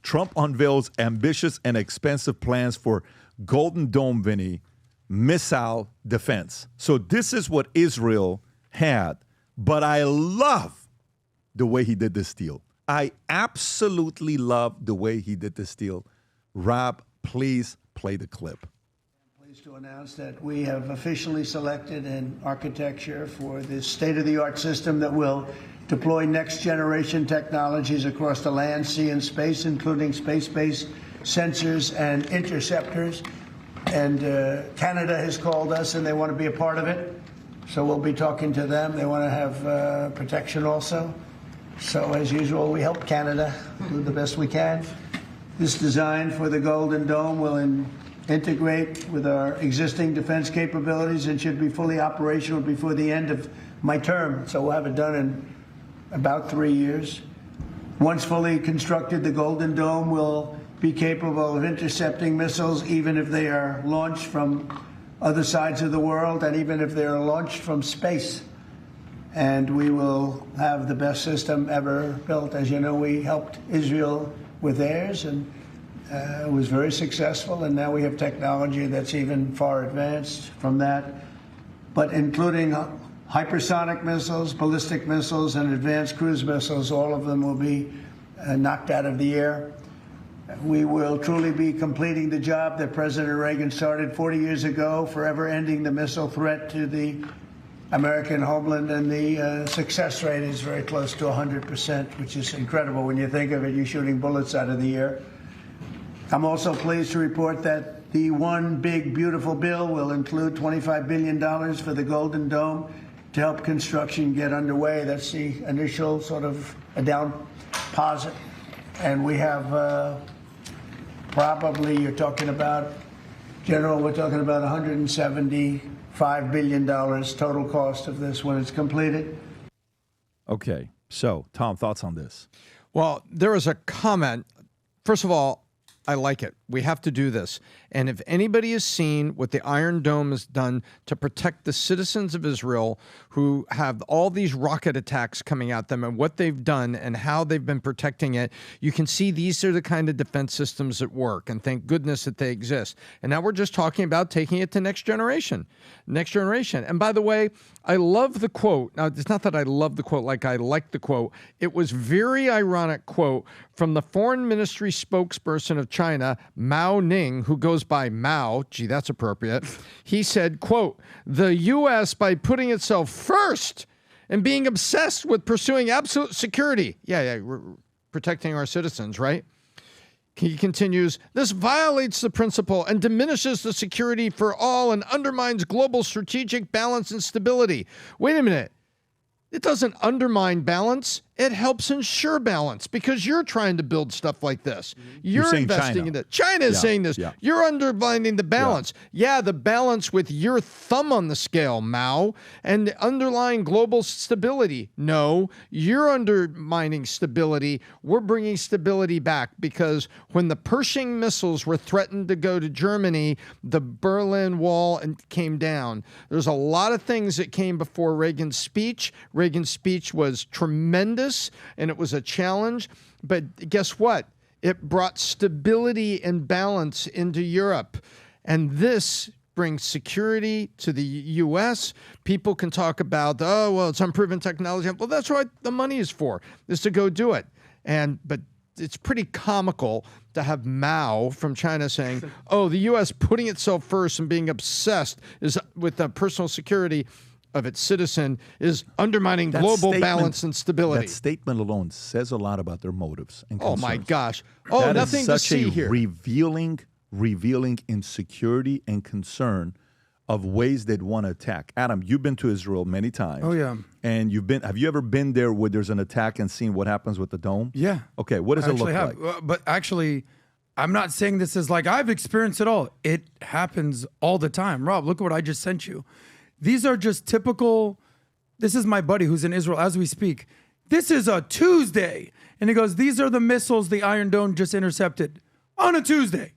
Trump unveils ambitious and expensive plans for Golden Dome, Vinny, missile defense. So this is what Israel had, but I love the way he did this deal. I absolutely love the way he did this deal. Rob, please play the clip. I'm pleased to announce that we have officially selected an architecture for this state-of-the-art system that will deploy next-generation technologies across the land, sea, and space, including space-based sensors and interceptors. And Canada has called us, and they want to be a part of it. So we'll be talking to them. They want to have protection also. So as usual, we help Canada do the best we can. This design for the Golden Dome will integrate with our existing defense capabilities and should be fully operational before the end of my term. So we'll have it done in about 3 years. Once fully constructed, the Golden Dome will be capable of intercepting missiles even if they are launched from other sides of the world and even if they are launched from space. And we will have the best system ever built. As you know, we helped Israel with theirs, and it was very successful. And now we have technology that's even far advanced from that, but including hypersonic missiles, ballistic missiles, and advanced cruise missiles. All of them will be knocked out of the air. We will truly be completing the job that President Reagan started 40 years ago, forever ending the missile threat to the American homeland, and the success rate is very close to 100%, which is incredible when you think of it. You're shooting bullets out of the air. I'm also pleased to report that the One Big Beautiful Bill will include $25 billion for the Golden Dome to help construction get underway. That's the initial sort of a down deposit. And we have probably, you're talking about, General, we're talking about $175 billion total cost of this when it's completed. Okay, so Tom, thoughts on this? Well, there was a comment. First of all, I like it. We have to do this. And if anybody has seen what the Iron Dome has done to protect the citizens of Israel who have all these rocket attacks coming at them and what they've done and how they've been protecting it, you can see these are the kind of defense systems that work. And thank goodness that they exist. And now we're just talking about taking it to next generation. Next generation. And by the way, I love the quote. Now, it's not that I love the quote like I like the quote. It was very ironic quote from the foreign ministry spokesperson of China, Mao Ning, who goes by Mao. Gee, that's appropriate. He said, quote, "The U.S., by putting itself first and being obsessed with pursuing absolute security." Yeah, we're protecting our citizens, right? He continues, "This violates the principle and diminishes the security for all and undermines global strategic balance and stability." Wait a minute. It doesn't undermine balance. It helps ensure balance because you're trying to build stuff like this. You're investing in it. China is saying this. Yeah. You're undermining the balance. Yeah, the balance with your thumb on the scale, Mao, and the underlying global stability. No, you're undermining stability. We're bringing stability back because when the Pershing missiles were threatened to go to Germany, the Berlin Wall came down. There's a lot of things that came before Reagan's speech. Reagan's speech was tremendous. And it was a challenge, but guess what? It brought stability and balance into Europe. And this brings security to the U.S. People can talk about, oh, well, it's unproven technology. Well, that's what the money is for, is to go do it. But it's pretty comical to have Mao from China saying, oh, the U.S. putting itself first and being obsessed is with the personal security of its citizen is undermining global balance and stability. That statement alone says a lot about their motives and concerns. Oh my gosh. Oh, that nothing to see here. Revealing insecurity and concern of ways they'd want to attack. Adam, you've been to Israel many times. Oh yeah. And have you ever been there where there's an attack and seen what happens with the dome? Yeah. Okay, what does it look like? But actually, I'm not saying this is like I've experienced it all. It happens all the time. Rob, look at what I just sent you. These are just typical, this is my buddy who's in Israel as we speak. This is a Tuesday. And he goes, these are the missiles the Iron Dome just intercepted on a Tuesday.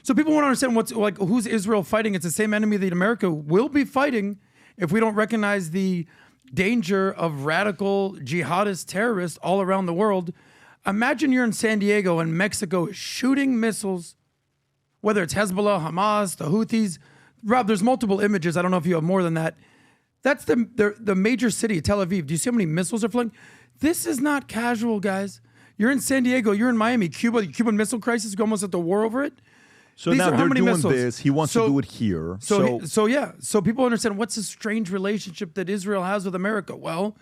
So people want to understand who's Israel fighting? It's the same enemy that America will be fighting if we don't recognize the danger of radical jihadist terrorists all around the world. Imagine you're in San Diego and Mexico is shooting missiles, whether it's Hezbollah, Hamas, the Houthis. Rob, there's multiple images. I don't know if you have more than that. That's the major city, Tel Aviv. Do you see how many missiles are flying? This is not casual, guys. You're in San Diego. You're in Miami. Cuba, the Cuban Missile Crisis. We're almost at the war over it. So These now are how they're many doing missiles? this. He wants to do it here. So people understand what's this strange relationship that Israel has with America. Well,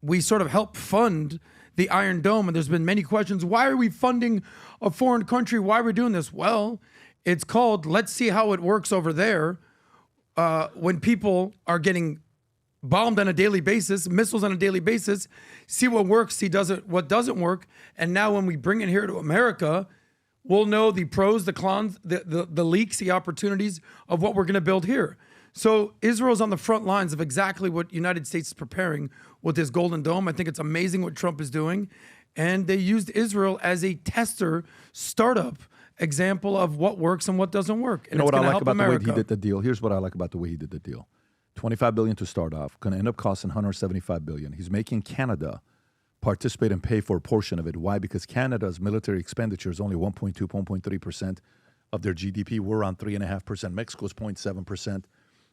we sort of help fund the Iron Dome, and there's been many questions. Why are we funding a foreign country? Why are we doing this? Well, it's called, let's see how it works over there when people are getting bombed on a daily basis, missiles on a daily basis, see what works, see what doesn't work. And now when we bring it here to America, we'll know the pros, the cons, the leaks, the opportunities of what we're going to build here. So Israel's on the front lines of exactly what United States is preparing with this Golden Dome. I think it's amazing what Trump is doing. And they used Israel as a tester startup example of what works and what doesn't work. And you know what I like about America. the way he did the deal? Here's what I like about the way he did the deal. $25 billion to start off, going to end up costing $175 billion. He's making Canada participate and pay for a portion of it. Why? Because Canada's military expenditure is only 1.2, 1.3% of their GDP. We're on 3.5%. Mexico's 0.7%.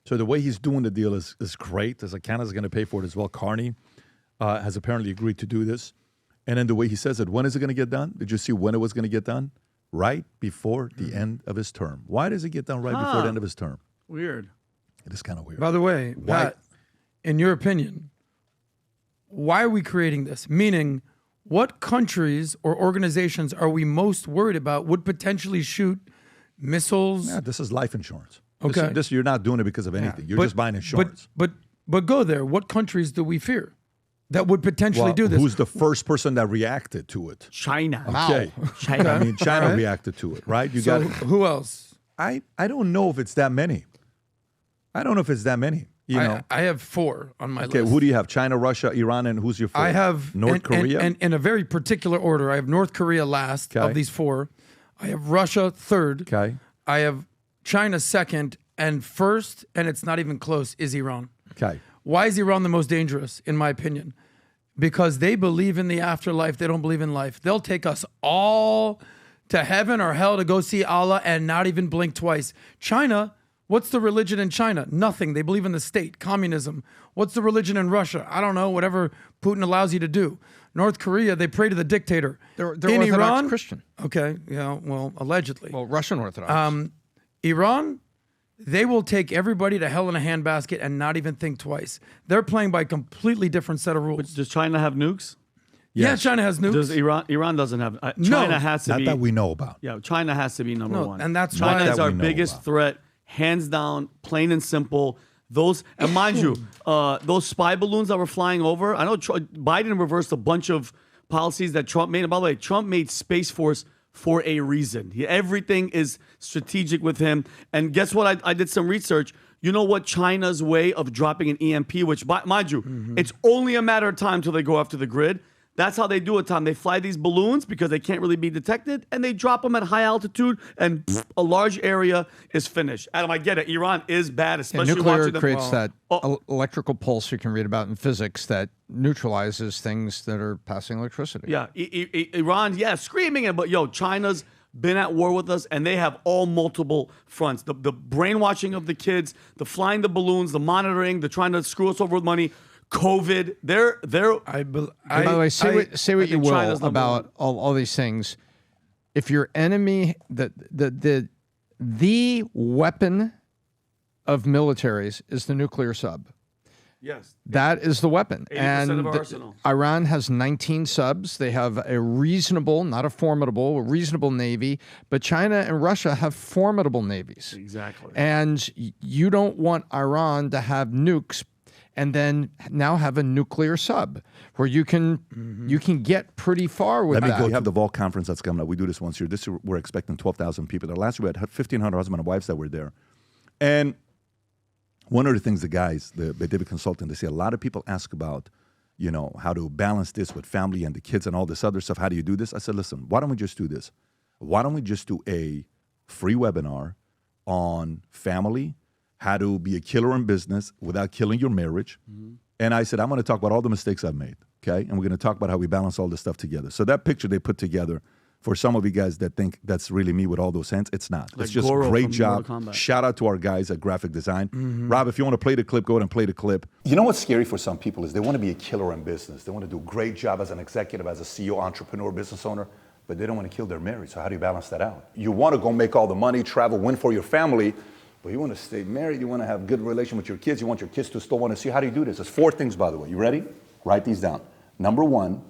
So the way he's doing the deal is great. It's like Canada's going to pay for it as well. Carney has apparently agreed to do this. And then the way he says it, when is it going to get done? Did you see when it was going to get done? Right before the end of his term. Why does it get done right before the end of his term? Weird. It is kind of weird. By the way, Pat, in your opinion, why are we creating this? Meaning, what countries or organizations are we most worried about would potentially shoot missiles? Yeah, this is life insurance. Okay. This you're not doing it because of anything. You're just buying insurance. But go there. What countries do we fear that would potentially do this? Who's the first person that reacted to it? China. Okay. China. I mean, China Right. reacted to it, right? So who else? I don't know if it's that many. You know. I have 4 on my Okay, list. who do you have? China, Russia, Iran, and who's your fourth? I have North Korea. and in a very particular order. I have North Korea last Okay. of these 4. I have Russia third. Okay. I have China second, and first, and it's not even close, is Iran. Okay. Why is Iran the most dangerous, in my opinion? Because they believe in the afterlife. They don't believe in life. They'll take us all to heaven or hell to go see Allah and not even blink twice. China, what's the religion in China? Nothing. They believe in the state, communism. What's the religion in Russia? I don't know, whatever Putin allows you to do. North Korea, they pray to the dictator. They're in Orthodox Iran, Christian. Okay, yeah, well, allegedly. Well, Russian Orthodox. Iran, they will take everybody to hell in a handbasket and not even think twice. They're playing by a completely different set of rules. Does China have nukes? Yeah, China has nukes. Does Iran doesn't have. China has to Not be. that we know about. Yeah, China has to be number No, one. and that's China why- is That our we know biggest about. threat, hands down, plain and simple. Those and mind you, those spy balloons that were flying over. I know Biden reversed a bunch of policies that Trump made. And by the way, Trump made Space Force for a reason. Everything is strategic with him. And guess what? I did some research. You know what China's way of dropping an EMP, which, mind you, it's only a matter of time till they go after the grid. That's how they do it, Tom. They fly these balloons because they can't really be detected, and they drop them at high altitude, and a large area is finished. Adam, I get it. Iran is bad, And especially nuclear watching them. creates that Oh. electrical pulse you can read about in physics that neutralizes things that are passing electricity. Yeah, Iran, screaming it, but China's been at war with us, and they have all multiple fronts. The brainwashing of the kids, the flying the balloons, the monitoring, the trying to screw us over with money, COVID. They're. By the way, say what you think will China's number about all these things. If your enemy, the weapon of militaries is the nuclear sub. Yes. That is the weapon. 80% of our arsenal. Iran has 19 subs. They have a reasonable, not a formidable, a reasonable navy. But China and Russia have formidable navies. Exactly. And you don't want Iran to have nukes and then now have a nuclear sub where you can get pretty far with Let me that. go. You have the Vol conference that's coming up. We do this once a year. This year we're expecting 12,000 people there. Last year we had 1,500 husbands and wives that were there. And one of the things the guys, the David consultant, they say a lot of people ask about, how to balance this with family and the kids and all this other stuff. How do you do this? I said, listen, why don't we just do this? Why don't we just do a free webinar on family, how to be a killer in business without killing your marriage, And I said, I'm going to talk about all the mistakes I've made, okay? And we're going to talk about how we balance all this stuff together. So that picture they put together, for some of you guys that think that's really me with all those hands, it's not. Like it's just Goro great from job. Mortal Kombat. Shout out to our guys at Graphic Design. Rob, if you want to play the clip, go ahead and play the clip. You know what's scary for some people is they want to be a killer in business. They want to do a great job as an executive, as a CEO, entrepreneur, business owner, but they don't want to kill their marriage. So how do you balance that out? You want to go make all the money, travel, win for your family, but you want to stay married. You want to have good relation with your kids. You want your kids to still want to see. How do you do this? There's 4 things, by the way. You ready? Write these down. Number 1,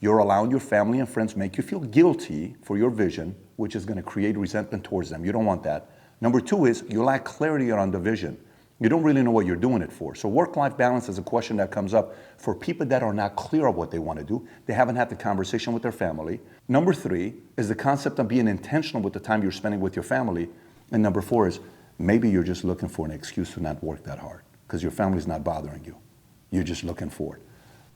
you're allowing your family and friends make you feel guilty for your vision, which is going to create resentment towards them. You don't want that. Number 2 is you lack clarity around the vision. You don't really know what you're doing it for. So work-life balance is a question that comes up for people that are not clear of what they want to do. They haven't had the conversation with their family. Number 3 is the concept of being intentional with the time you're spending with your family. And number 4 is maybe you're just looking for an excuse to not work that hard because your family's not bothering you. You're just looking for it.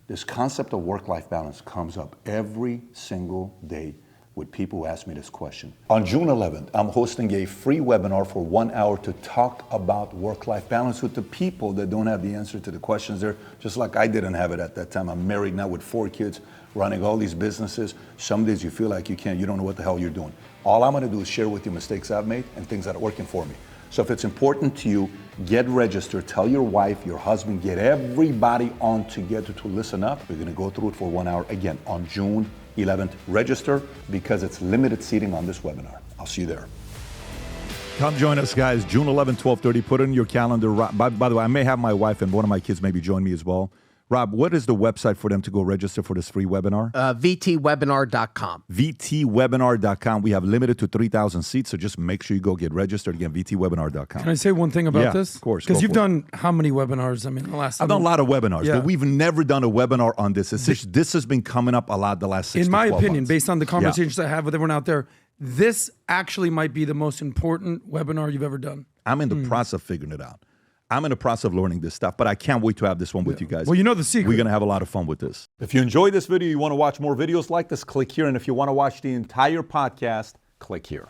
This concept of work-life balance comes up every single day with people who ask me this question. On June 11th, I'm hosting a free webinar for 1 hour to talk about work-life balance with the people that don't have the answer to the questions there, just like I didn't have it at that time. I'm married now with 4 kids, running all these businesses. Some days you feel like you don't know what the hell you're doing. All I'm gonna do is share with you mistakes I've made and things that are working for me. So if it's important to you, get registered, tell your wife, your husband, get everybody on together to listen up. We're gonna go through it for 1 hour again on June 11th. Register because it's limited seating on this webinar. I'll see you there. Come join us, guys. June 11th, 12:30. Put it in your calendar. By the way, I may have my wife and one of my kids maybe join me as well. Rob, what is the website for them to go register for this free webinar? VTwebinar.com. VTwebinar.com. We have limited to 3,000 seats, so just make sure you go get registered. Again, VTwebinar.com. Can I say one thing about this? Of course. Because you've done how many webinars? I mean, the last. I've done a lot of webinars, Yeah. but we've never done a webinar on this. This has been coming up a lot the last 6 In to my 12 opinion, months. based on the conversations I have with everyone out there, this actually might be the most important webinar you've ever done. I'm in the process of figuring it out. I'm in the process of learning this stuff, but I can't wait to have this one with you guys. Well, you know the secret. We're going to have a lot of fun with this. If you enjoyed this video, you want to watch more videos like this, click here. And if you want to watch the entire podcast, click here.